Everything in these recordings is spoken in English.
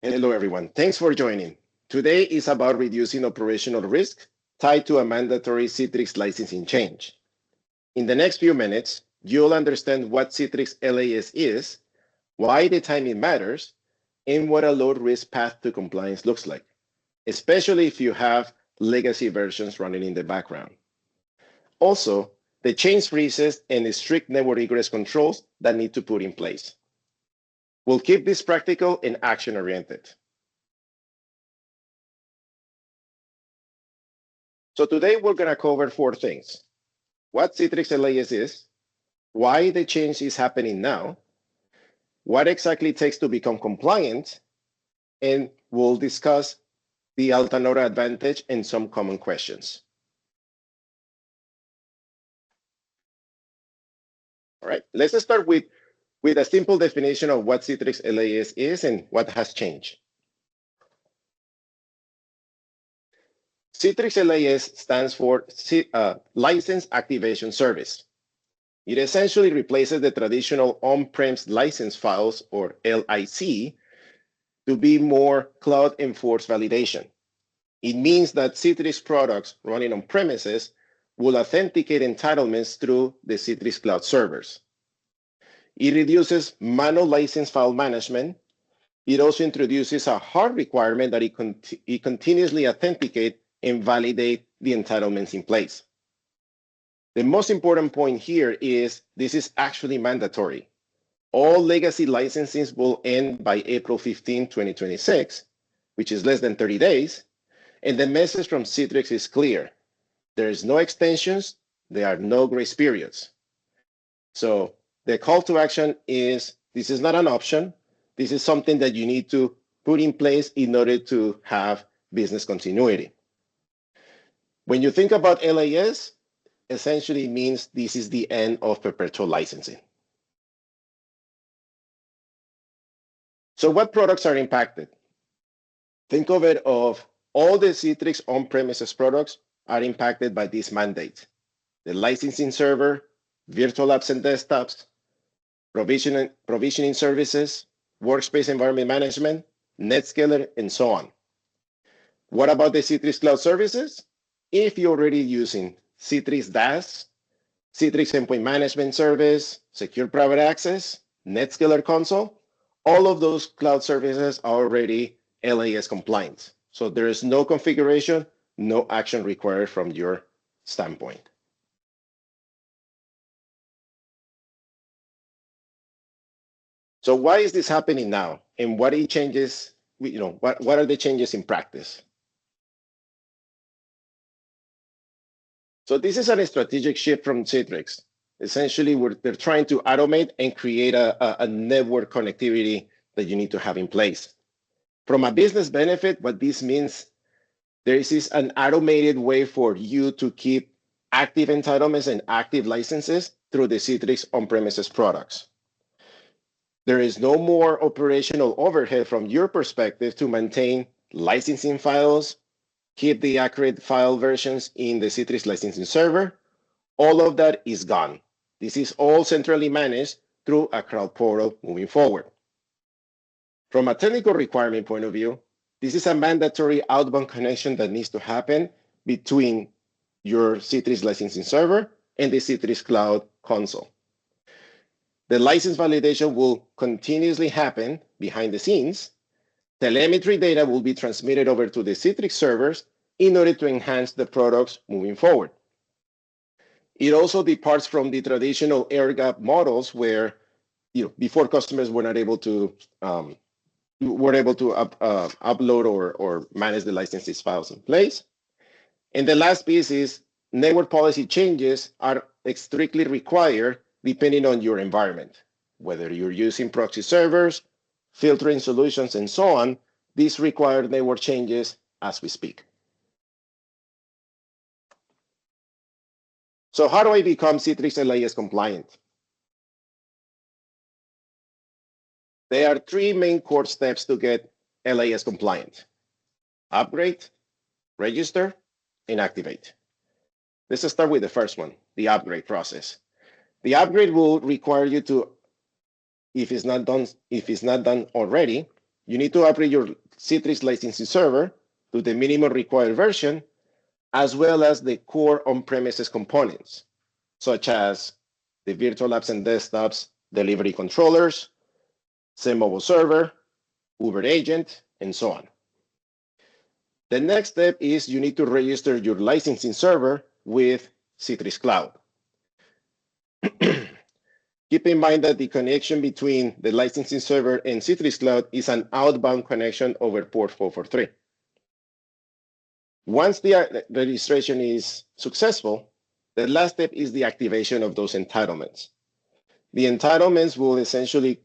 Hello, everyone. Thanks for joining. Today is about reducing operational risk tied to a mandatory Citrix licensing change. In the next few minutes, you'll understand what Citrix LAS is, why the timing matters, and what a low-risk path to compliance looks like, especially if you have legacy versions running in the background. Also, the change freezes and the strict network egress controls that need to put in place. We'll keep this practical and action-oriented. So today we're going to cover 4 things. What Citrix LAS is, why the change is happening now, what exactly it takes to become compliant, and we'll discuss the Altanora advantage and some common questions. All right, let's start with a simple definition of what Citrix LAS is and what has changed. Citrix LAS stands for License Activation Service. It essentially replaces the traditional on-premise license files, or LIC, to be more cloud-enforced validation. It means that Citrix products running on premises will authenticate entitlements through the Citrix Cloud servers. It reduces manual license file management. It also introduces a hard requirement that it continuously authenticate and validate the entitlements in place. The most important point here is this is actually mandatory. All legacy licenses will end by April 15, 2026, which is less than 30 days. And the message from Citrix is clear. There is no extensions. There are no grace periods. So the call to action is, this is not an option. This is something that you need to put in place in order to have business continuity. When you think about LAS, essentially means this is the end of perpetual licensing. So what products are impacted? Think of it of all the Citrix on-premises products are impacted by this mandate. The licensing server, virtual apps and desktops, provisioning services, workspace environment management, NetScaler, and so on. What about the Citrix Cloud services? If you're already using Citrix DAS, Citrix Endpoint Management Service, Secure Private Access, NetScaler Console, all of those cloud services are already LAS compliant. So there is no configuration, no action required from your standpoint. So why is this happening now? And what are changes, what are the changes in practice? So this is a strategic shift from Citrix. Essentially, they're trying to automate and create a network connectivity that you need to have in place. From a business benefit, what this means, there is an automated way for you to keep active entitlements and active licenses through the Citrix on-premises products. There is no more operational overhead from your perspective to maintain licensing files, keep the accurate file versions in the Citrix licensing server. All of that is gone. This is all centrally managed through a cloud portal moving forward. From a technical requirement point of view, this is a mandatory outbound connection that needs to happen between your Citrix licensing server and the Citrix Cloud console. The license validation will continuously happen behind the scenes. Telemetry data will be transmitted over to the Citrix servers in order to enhance the products moving forward. It also departs from the traditional air gap models where, before customers were not able to upload or manage the licenses files in place. And the last piece is network policy changes are strictly required depending on your environment, whether you're using proxy servers, filtering solutions, and so on. These require network changes as we speak. So how do I become Citrix LAS compliant? There are 3 main core steps to get LAS compliant: upgrade, register, and activate. Let's start with the first one, the upgrade process. The upgrade will require you to, if it's not done already, you need to upgrade your Citrix licensing server to the minimum required version, as well as the core on-premises components, such as the virtual apps and desktops, delivery controllers, Zen mobile server, Uber agent, and so on. The next step is you need to register your licensing server with Citrix Cloud. Keep in mind that the connection between the licensing server and Citrix Cloud is an outbound connection over port 443. Once the registration is successful, the last step is the activation of those entitlements. The entitlements will essentially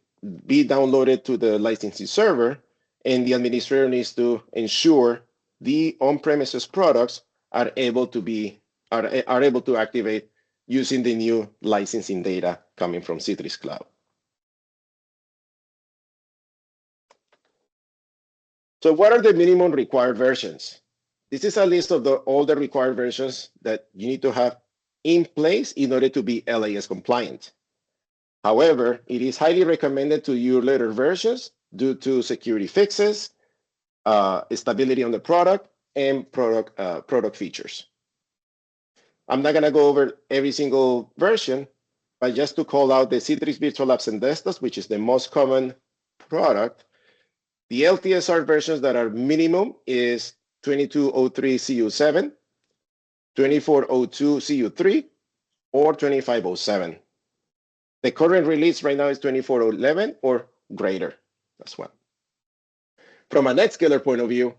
be downloaded to the licensing server, and the administrator needs to ensure the on-premises products are able to activate using the new licensing data coming from Citrix Cloud. So what are the minimum required versions? This is a list of all the required versions that you need to have in place in order to be LAS compliant. However, it is highly recommended to use later versions due to security fixes, stability on the product, and product features. I'm not going to go over every single version, but just to call out the Citrix Virtual Apps and Desktops, which is the most common product, the LTSR versions that are minimum is 2203 CU7, 2402 CU3, or 2507. The current release right now is 2411 or greater. That's one. From a NetScaler point of view,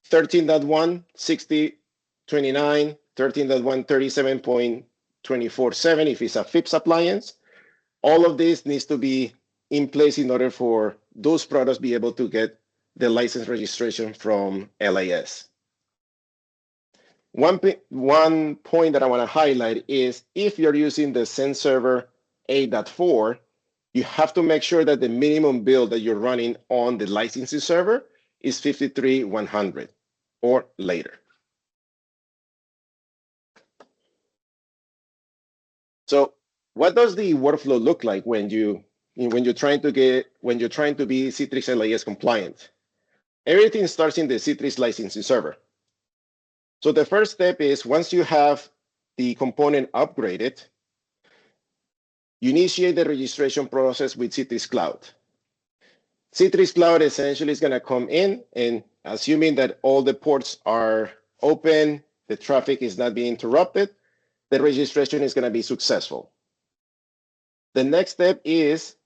13.1, 6029, 13.1, 37.247 if it's a FIPS appliance. All of this needs to be in place in order for those products be able to get the license registration from LAS. One point that I want to highlight is if you're using the Zen Server 8.4, you have to make sure that the minimum build that you're running on the licensing server is 53,100 or later. So what does the workflow look like when you're trying to be Citrix LAS compliant? Everything starts in the Citrix licensing server. So the first step is once you have the component upgraded, you initiate the registration process with Citrix Cloud. Citrix Cloud essentially is going to come in, and assuming that all the ports are open, the traffic is not being interrupted, the registration is going to be successful. The next step is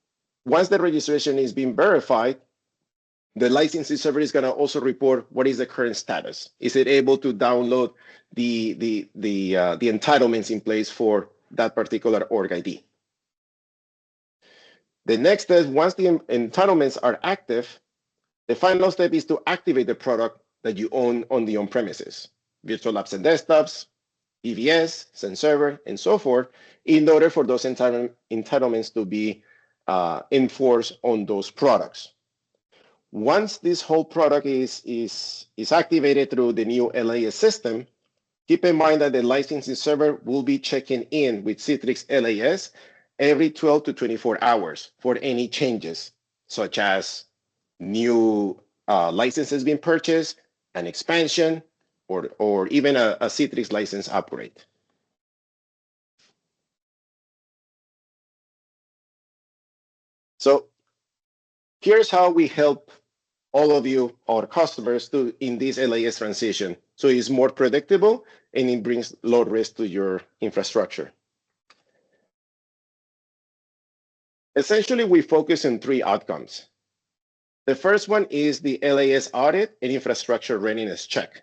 once the registration is being verified, the licensing server is going to also report what is the current status. Is it able to download the entitlements in place for that particular org ID? The next step, once the entitlements are active, the final step is to activate the product that you own on the on-premises, virtual apps and desktops, EVS, Zen Server, and so forth, in order for those entitlements to be enforced on those products. Once this whole product is activated through the new LAS system, keep in mind that the licensing server will be checking in with Citrix LAS every 12 to 24 hours for any changes, such as new licenses being purchased, an expansion, or even a Citrix license upgrade. So here's how we help all of you, our customers, in this LAS transition. So it's more predictable and it brings low risk to your infrastructure. Essentially, we focus on three outcomes. The first one is the LAS audit and infrastructure readiness check.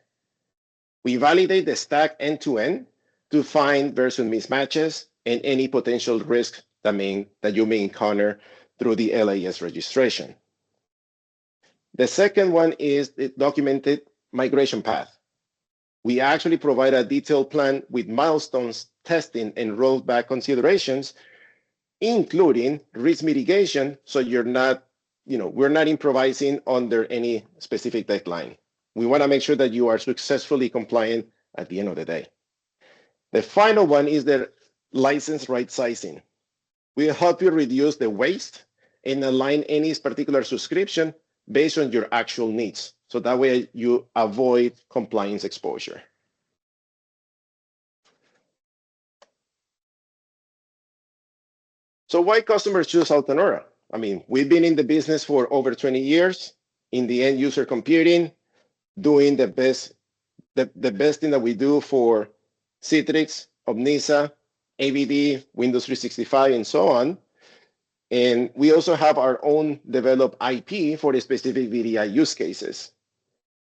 We validate the stack end-to-end to find version mismatches and any potential risks that you may encounter through the LAS registration. The second one is the documented migration path. We actually provide a detailed plan with milestones, testing, and rollback considerations, including risk mitigation, so we're not improvising under any specific deadline. We want to make sure that you are successfully compliant at the end of the day. The final one is the license right sizing. We help you reduce the waste and align any particular subscription based on your actual needs. So that way you avoid compliance exposure. So why customers choose Altenora? I mean, we've been in the business for over 20 years in the end user computing, doing the best thing that we do for Citrix, Omnisa, AVD, Windows 365, and so on. And we also have our own developed IP for the specific VDI use cases.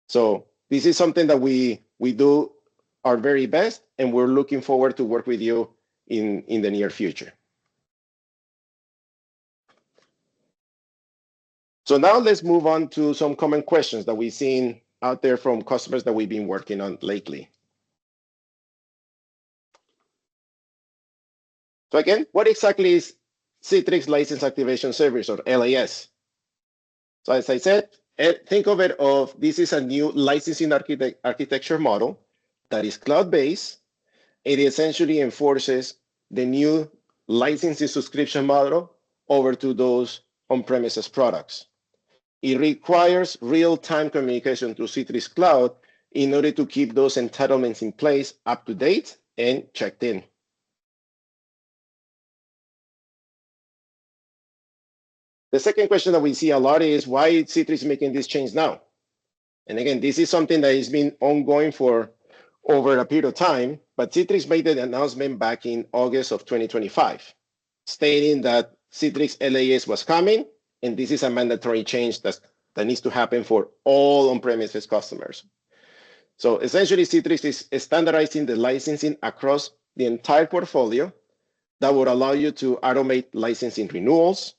So this is something that we do our very best, and we're looking forward to work with you in the near future. So now let's move on to some common questions that we've seen out there from customers that we've been working on lately. So again, what exactly is Citrix License Activation Service, or LAS? So as I said, think of it of this is a new licensing architecture model that is cloud-based. It essentially enforces the new licensing subscription model over to those on-premises products. It requires real-time communication through Citrix Cloud in order to keep those entitlements in place, up to date, and checked in. The second question that we see a lot is why is Citrix making this change now? And again, this is something that has been ongoing for over a period of time, but Citrix made the announcement back in August of 2025, stating that Citrix LAS was coming, and this is a mandatory change that needs to happen for all on-premises customers. So essentially, Citrix is standardizing the licensing across the entire portfolio that would allow you to automate licensing renewals.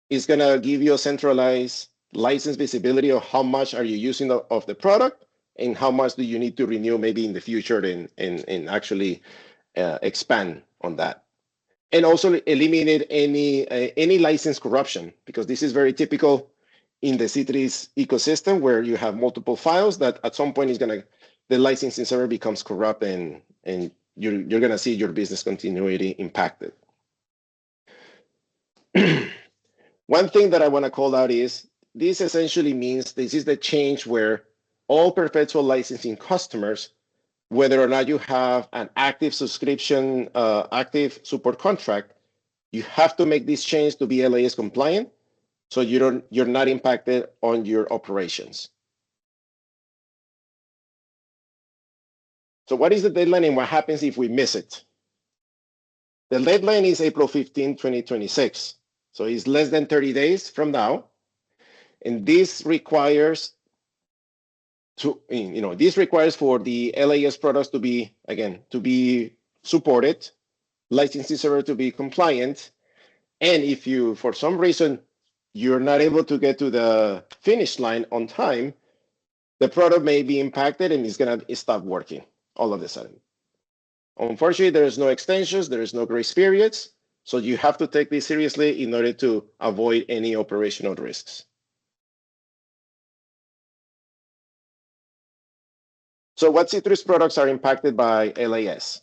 It's going to give you a centralized license visibility of how much are you using of the product and how much do you need to renew maybe in the future and actually expand on that. And also eliminate any license corruption, because this is very typical in the Citrix ecosystem where you have multiple files that at some point the licensing server becomes corrupt and you're going to see your business continuity impacted. One thing that I want to call out is this essentially means this is the change where all perpetual licensing customers, whether or not you have an active subscription, active support contract, you have to make this change to be LAS compliant, so you're not impacted on your operations. So what is the deadline and what happens if we miss it? The deadline is April 15, 2026. So it's less than 30 days from now. And this requires for the LAS products to be supported, licensing server to be compliant. And if you, for some reason, you're not able to get to the finish line on time, the product may be impacted and it's going to stop working all of a sudden. Unfortunately, there is no extensions, there is no grace periods. So you have to take this seriously in order to avoid any operational risks. So what Citrix products are impacted by LAS?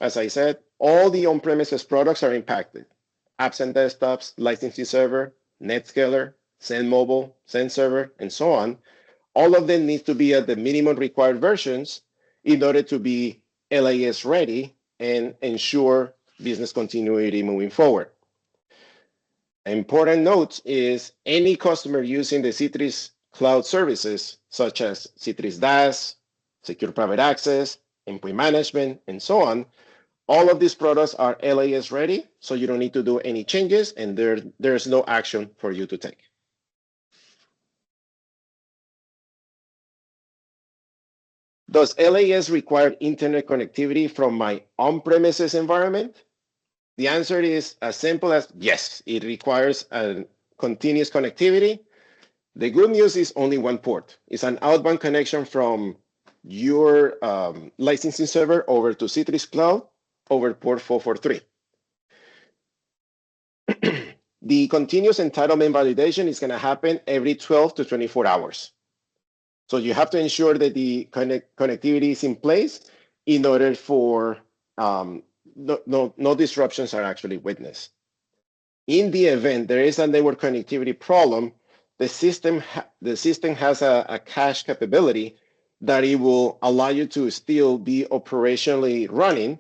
As I said, all the on-premises products are impacted. Apps and desktops, licensing server, NetScaler, Send Mobile, Send Server, and so on. All of them need to be at the minimum required versions in order to be LAS ready and ensure business continuity moving forward. An important note is any customer using the Citrix cloud services, such as Citrix LAS, Secure Private Access, Endpoint Management, and so on, all of these products are LAS ready, so you don't need to do any changes, and there's no action for you to take. Does LAS require internet connectivity from my on-premises environment? The answer is as simple as yes, it requires a continuous connectivity. The good news is only one port. It's an outbound connection from your licensing server over to Citrix Cloud over port 443. The continuous entitlement validation is going to happen every 12 to 24 hours. So you have to ensure that the connectivity is in place in order for no disruptions are actually witnessed. In the event there is a network connectivity problem, the system has a cache capability that it will allow you to still be operationally running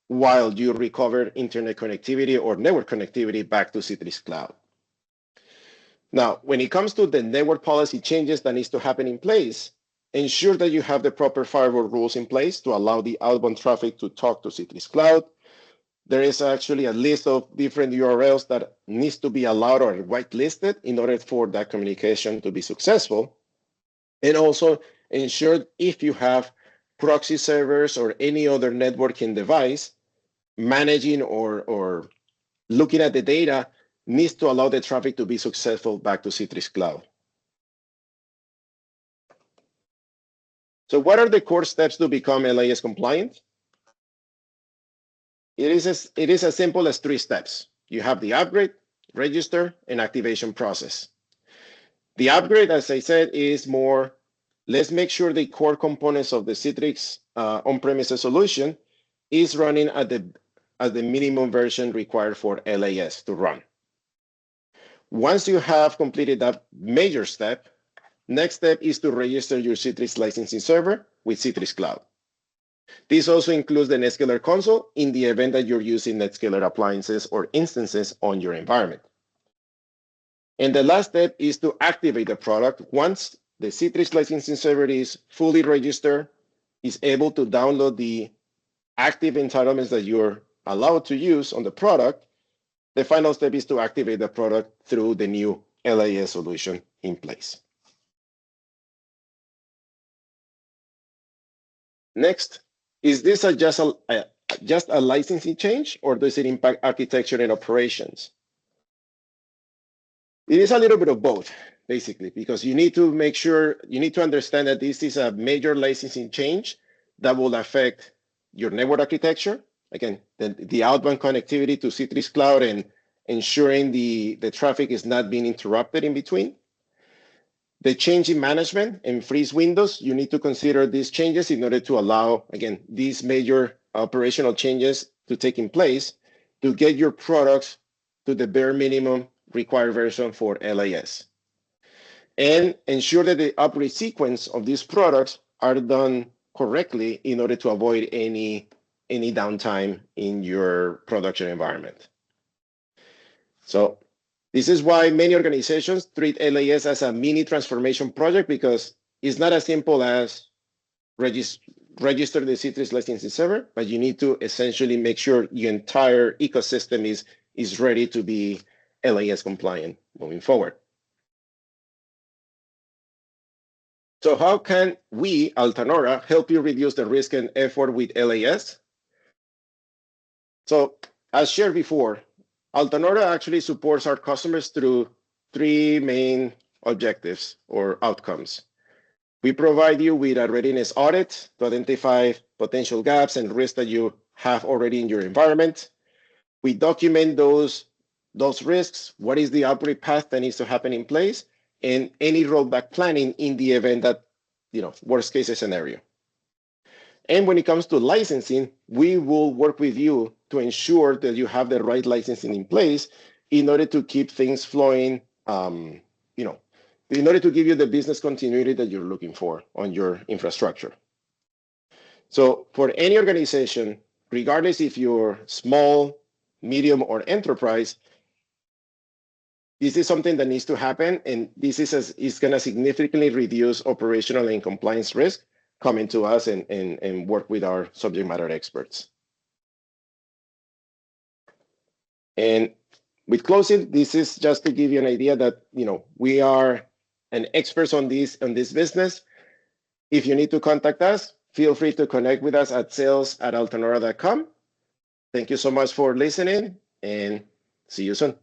while you recover internet connectivity or network connectivity back to Citrix Cloud. Now, when it comes to the network policy changes that needs to happen in place, ensure that you have the proper firewall rules in place to allow the outbound traffic to talk to Citrix Cloud. There is actually a list of different URLs that needs to be allowed or whitelisted in order for that communication to be successful. And also ensure if you have proxy servers or any other networking device managing or looking at the data needs to allow the traffic to be successful back to Citrix Cloud. So what are the core steps to become LAS compliant? It is as simple as 3 steps. You have the upgrade, register, and activation process. The upgrade, as I said, is more, let's make sure the core components of the Citrix on-premises solution is running at the minimum version required for LAS to run. Once you have completed that major step, next step is to register your Citrix licensing server with Citrix Cloud. This also includes the NetScaler console in the event that you're using NetScaler appliances or instances on your environment. And the last step is to activate the product. Once the Citrix licensing server is fully registered, is able to download the active entitlements that you're allowed to use on the product, the final step is to activate the product through the new LAS solution in place. Next, is this just a licensing change, or does it impact architecture and operations? It is a little bit of both, basically, because you need to make sure, you need to understand that this is a major licensing change that will affect your network architecture. Again, the outbound connectivity to Citrix Cloud and ensuring the traffic is not being interrupted in between. The change in management and freeze windows, you need to consider these changes in order to allow, again, these major operational changes to take in place to get your products to the bare minimum required version for LAS. And ensure that the upgrade sequence of these products are done correctly in order to avoid any downtime in your production environment. So this is why many organizations treat LAS as a mini transformation project, because it's not as simple as register the Citrix licensing server, but you need to essentially make sure your entire ecosystem is ready to be LAS compliant moving forward. So how can we, Altanora, help you reduce the risk and effort with LAS? So as shared before, Altanora actually supports our customers through 3 main objectives or outcomes. We provide you with a readiness audit to identify potential gaps and risks that you have already in your environment. We document those risks, what is the upgrade path that needs to happen in place, and any rollback planning in the event that, worst case scenario. And when it comes to licensing, we will work with you to ensure that you have the right licensing in place in order to keep things flowing, in order to give you the business continuity that you're looking for on your infrastructure. So for any organization, regardless if you're small, medium, or enterprise, this is something that needs to happen, and this is going to significantly reduce operational and compliance risk coming to us and work with our subject matter experts. And with closing, this is just to give you an idea that we are an experts on this business. If you need to contact us, feel free to connect with us at sales@altanora.com. Thank you so much for listening, and see you soon.